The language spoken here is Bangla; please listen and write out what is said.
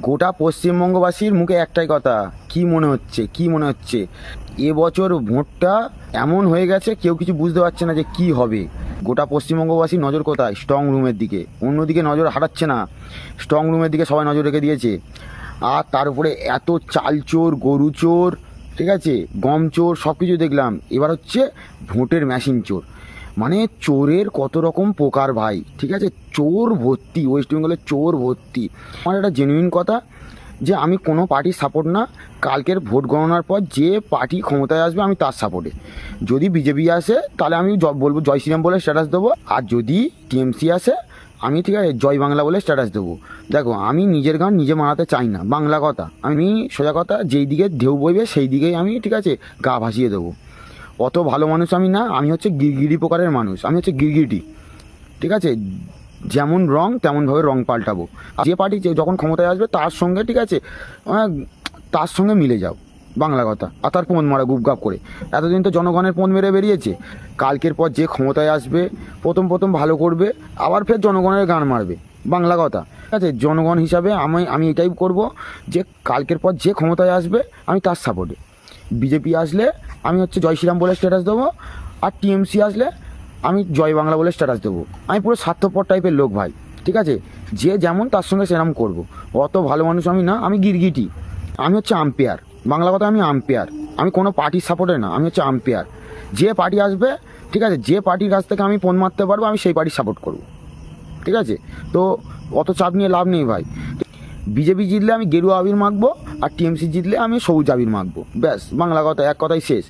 গোটা পশ্চিমবঙ্গবাসীর মুখে একটাই কথা, কি মনে হচ্ছে এবছর ভোটটা এমন হয়ে গেছে কেউ কিছু বুঝতে পারছে না যে কি হবে। গোটা পশ্চিমবঙ্গবাসীর নজর কোথায়? স্ট্রং রুমের দিকে, অন্যদিকে নজর হারাচ্ছে না, স্ট্রং রুমের দিকে সবাই নজর রেখে দিয়েছে। আর তার উপরে এত চাল চোর, গরু চোর, ঠিক আছে, গম চোর, সব কিছু দেখলাম। এবার হচ্ছে ভোটের মেশিন চোর। মানে চোরের কত রকম প্রকার ভাই, ঠিক আছে, চোর ভর্তি, ওয়েস্ট বেঙ্গলের চোর ভর্তি। আমার একটা জেনুইন কথা যে আমি কোনো পার্টির সাপোর্ট না। কালকের ভোট গণনার পর যে পার্টি ক্ষমতায় আসবে আমি তার সাপোর্টে। যদি বিজেপি আসে তাহলে আমি বলবো জয় শ্রীরাম বলে স্ট্যাটাস দেবো, আর যদি টিএমসি আসে আমি, ঠিক আছে, জয় বাংলা বলে স্ট্যাটাস দেবো। দেখো, আমি নিজের গান নিজে মারাতে চাই না, বাংলা কথা। আমি সোজা কথা, যেই দিকে ঢেউ বইবে সেই দিকেই আমি, ঠিক আছে, গা ভাসিয়ে দেবো। অত ভালো মানুষ আমি না, আমি হচ্ছে গিরগিটি প্রকারের মানুষ, আমি হচ্ছে গিরগিটি, ঠিক আছে। যেমন রং তেমনভাবে রং পাল্টাবো। যে পার্টি যখন ক্ষমতায় আসবে তার সঙ্গে, ঠিক আছে, তার সঙ্গে মিলে যাও, বাংলা কথা। আর তার পোঁদ মারা গুপগাপ করে। এতদিন তো জনগণের পোঁদ মেরে বেরিয়েছে। কালকের পর যে ক্ষমতায় আসবে প্রথম ভালো করবে, আবার ফের জনগণের গান মারবে, বাংলা কথা। ঠিক আছে, জনগণ হিসাবে আমি এটাই করব যে কালকের পর যে ক্ষমতায় আসবে আমি তার সাপোর্টে। বিজেপি আসলে আমি হচ্ছে জয় শ্রীরাম বলে স্ট্যাটাস দেবো, আর টিএমসি আসলে আমি জয় বাংলা বলে স্ট্যাটাস দেবো। আমি পুরো স্বার্থপর টাইপের লোক ভাই, ঠিক আছে। যে যেমন তার সঙ্গে সেরকম করব। অত ভালো মানুষ আমি না, আমি গিরগিটি। আমি হচ্ছে আম্পায়ার, বাংলা কথা, আমি আম্পায়ার। আমি কোনো পার্টির সাপোর্টে না, আমি হচ্ছে আম্পায়ার। যে পার্টি আসবে, ঠিক আছে, যে পার্টির কাছ থেকে আমি ফোন মারতে পারবো আমি সেই পার্টির সাপোর্ট করব, ঠিক আছে। তো অত চাপ নিয়ে লাভ নেই ভাই। বিজেপি জিতলে আমি গেরুয়া আবির মাখবো, আর টিএমসি জিতলে আমি সবুজ আবির মাখবো, ব্যাস, বাংলা কথা, এক কথাই শেষ।